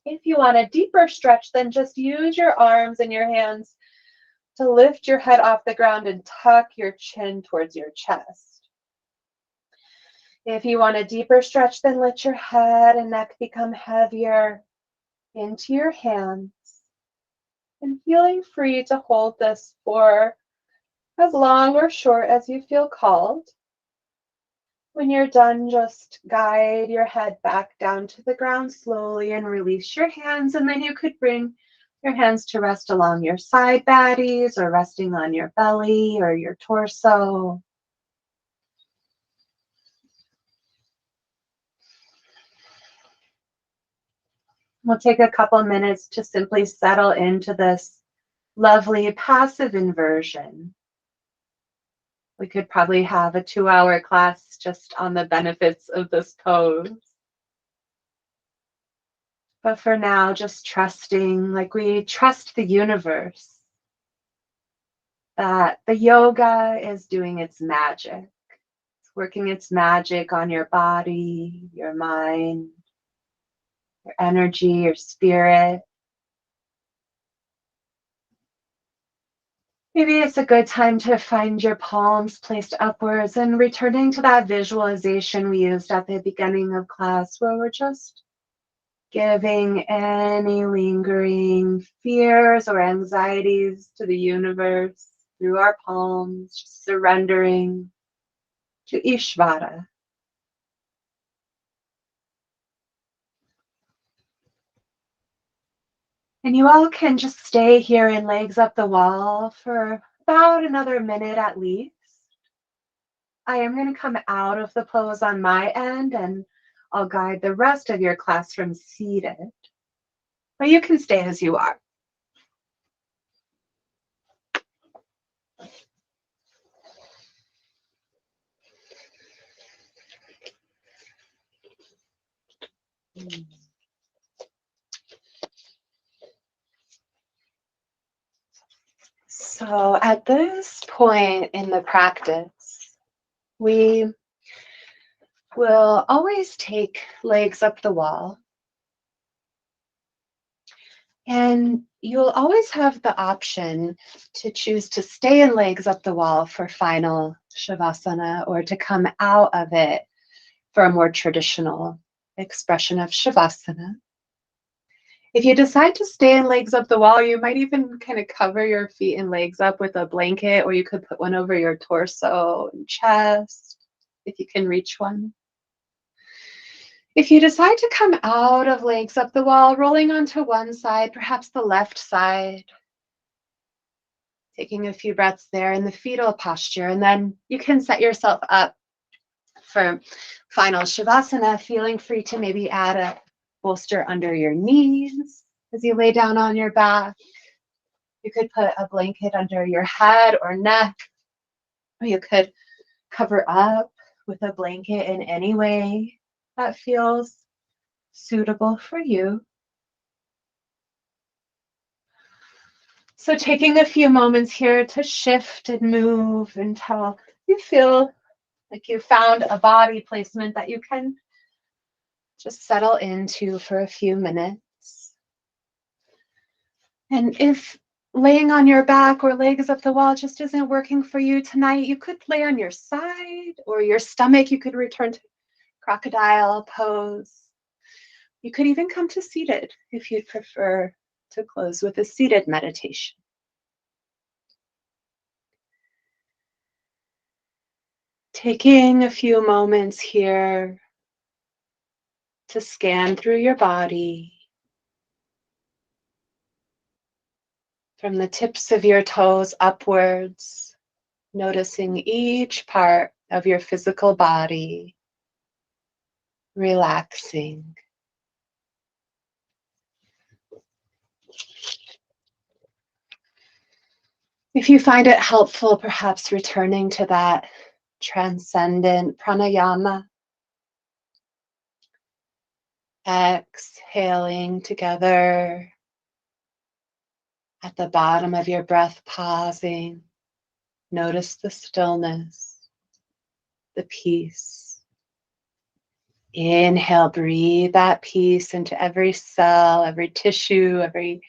If you want a deeper stretch, then just use your arms and your hands to lift your head off the ground and tuck your chin towards your chest. If you want a deeper stretch, then let your head and neck become heavier into your hands. And feeling free to hold this for as long or short as you feel called. When you're done, just guide your head back down to the ground slowly and release your hands. And then you could bring your hands to rest along your side bodies or resting on your belly or your torso. We'll take a couple minutes to simply settle into this lovely passive inversion. We could probably have a 2-hour class just on the benefits of this pose. But for now, just trusting, like we trust the universe, that the yoga is doing its magic. It's working its magic on your body, your mind, your energy, your spirit. Maybe it's a good time to find your palms placed upwards and returning to that visualization we used at the beginning of class, where we're just giving any lingering fears or anxieties to the universe through our palms, just surrendering to Ishvara. And you all can just stay here in legs up the wall for about another minute at least. I am going to come out of the pose on my end, and I'll guide the rest of your class from seated. But you can stay as you are. So at this point in the practice, we will always take legs up the wall. And you'll always have the option to choose to stay in legs up the wall for final Shavasana or to come out of it for a more traditional expression of Shavasana. If you decide to stay in legs up the wall, you might even kind of cover your feet and legs up with a blanket, or you could put one over your torso and chest, if you can reach one. If you decide to come out of legs up the wall, rolling onto one side, perhaps the left side, Taking a few breaths there in the fetal posture, and then you can set yourself up for final Shavasana, feeling free to maybe add a bolster under your knees as you lay down on your back. You could put a blanket under your head or neck, or you could cover up with a blanket in any way that feels suitable for you. So taking a few moments here to shift and move until you feel like you found a body placement that you can just settle into for a few minutes. And if laying on your back or legs up the wall just isn't working for you tonight, you could lay on your side or your stomach. You could return to crocodile pose. You could even come to seated if you'd prefer to close with a seated meditation. Taking a few moments here to scan through your body from the tips of your toes upwards, noticing each part of your physical body relaxing. If you find it helpful, perhaps returning to that transcendent pranayama, exhaling together at the bottom of your breath, pausing. Notice the stillness, the peace. Inhale, breathe that peace into every cell, every tissue, every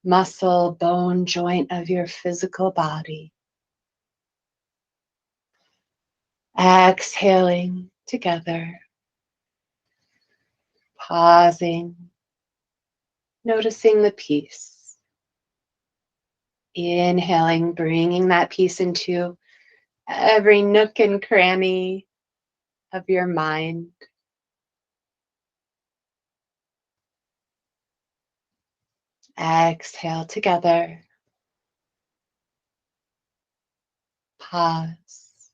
muscle, bone, joint of your physical body. Exhaling together, pausing, noticing the peace. Inhaling, bringing that peace into every nook and cranny of your mind. Exhale together. Pause.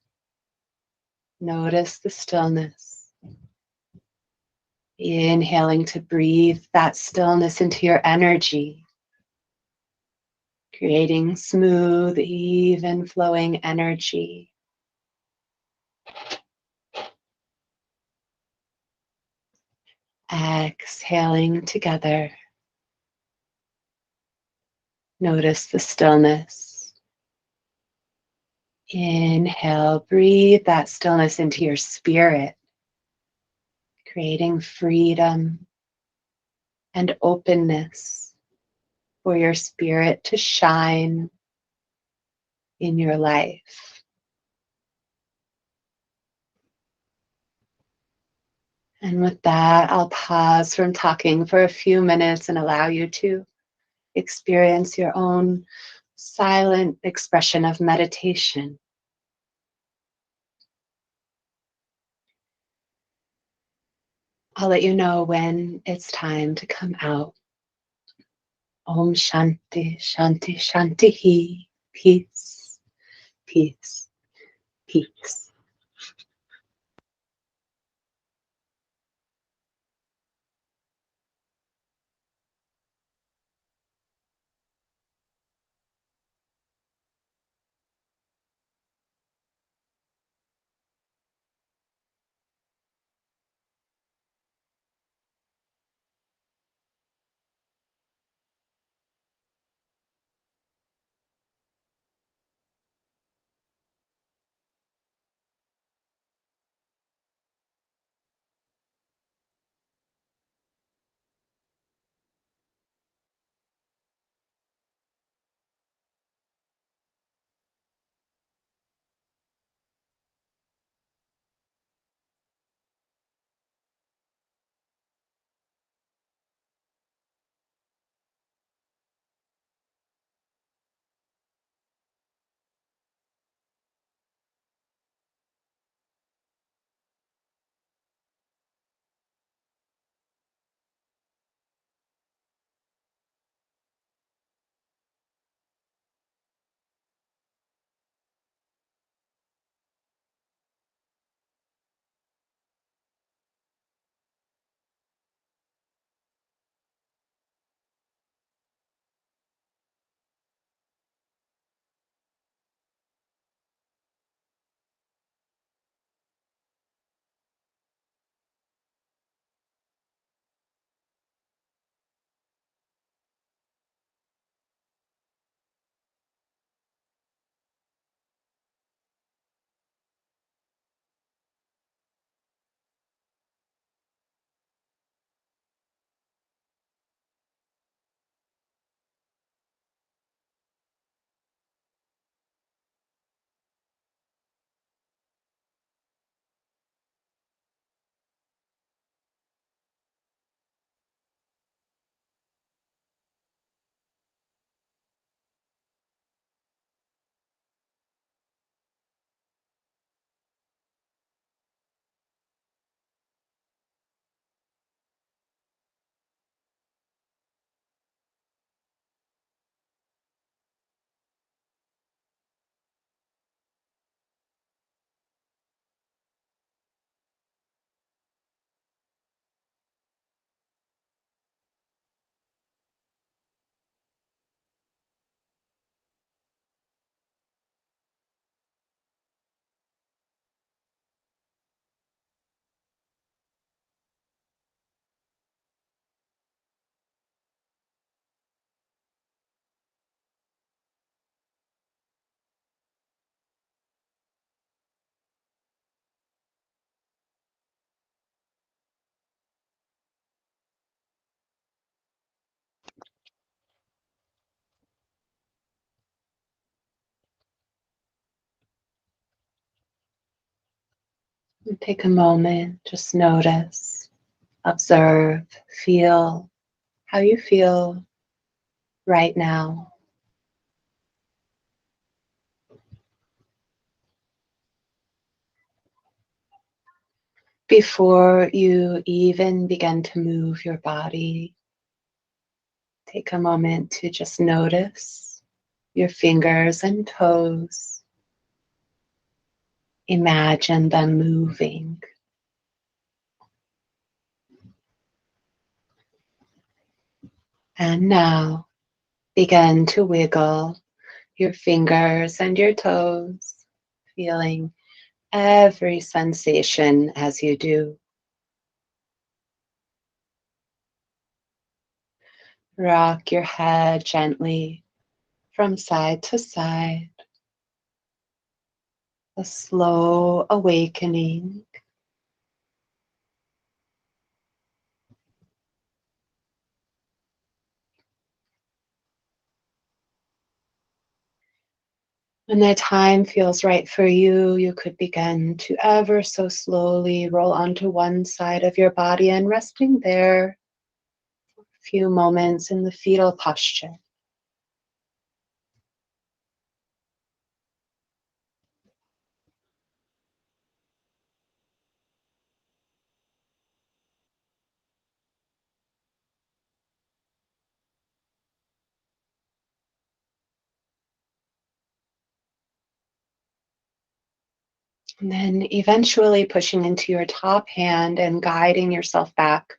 Notice the stillness. Inhaling to breathe that stillness into your energy, creating smooth, even flowing energy. Exhaling together. Notice the stillness. Inhale, breathe that stillness into your spirit, creating freedom and openness for your spirit to shine in your life. And with that, I'll pause from talking for a few minutes and allow you to experience your own silent expression of meditation. I'll let you know when it's time to come out. Om Shanti, Shanti, Shanti. Peace, peace, peace. And take a moment, just notice, observe, feel how you feel right now. Before you even begin to move your body, take a moment to just notice your fingers and toes. Imagine them moving. And now begin to wiggle your fingers and your toes, feeling every sensation as you do. Rock your head gently from side to side, a slow awakening. When the time feels right for you, you could begin to ever so slowly roll onto one side of your body and resting there for a few moments in the fetal posture. And then eventually pushing into your top hand and guiding yourself back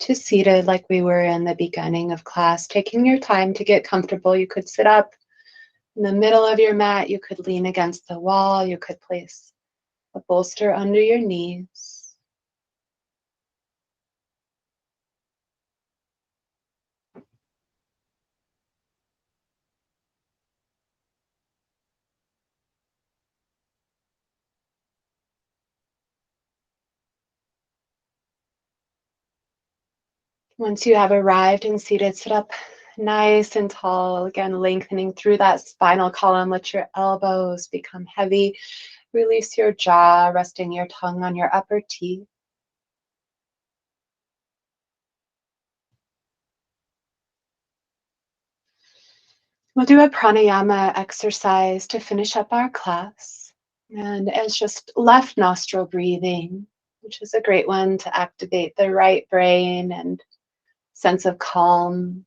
to seated like we were in the beginning of class, taking your time to get comfortable. You could sit up in the middle of your mat, you could lean against the wall, you could place a bolster under your knees. Once you have arrived and seated, sit up nice and tall, again lengthening through that spinal column. Let your elbows become heavy. Release your jaw, resting your tongue on your upper teeth. We'll do a pranayama exercise to finish up our class. And it's just left nostril breathing, which is a great one to activate the right brain and sense of calm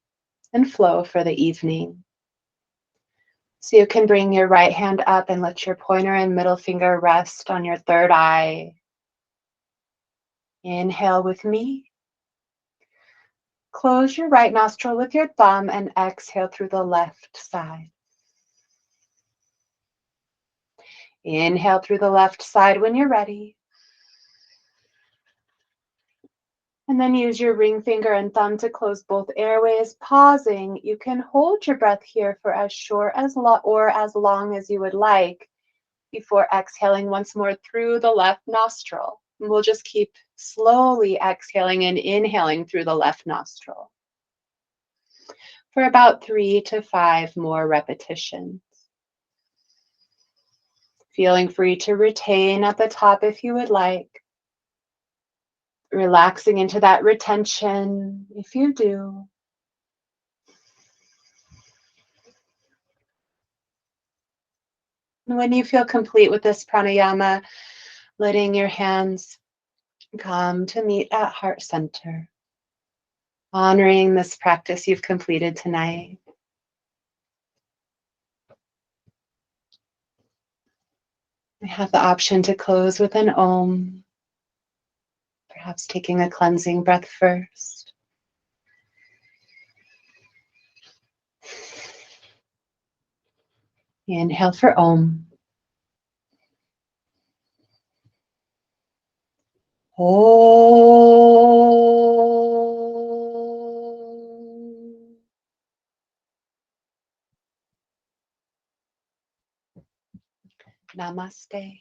and flow for the evening. So you can bring your right hand up and let your pointer and middle finger rest on your third eye. Inhale with me. Close your right nostril with your thumb and exhale through the left side. Inhale through the left side when you're ready. And then use your ring finger and thumb to close both airways. Pausing, you can hold your breath here for as short as or as long as you would like before exhaling once more through the left nostril. And we'll just keep slowly exhaling and inhaling through the left nostril for about 3 to 5 more repetitions. Feeling free to retain at the top if you would like. Relaxing into that retention if you do. And when you feel complete with this pranayama, letting your hands come to meet at heart center, honoring this practice you've completed tonight. We have the option to close with an Om, perhaps taking a cleansing breath first. Inhale for Om. Om. Namaste.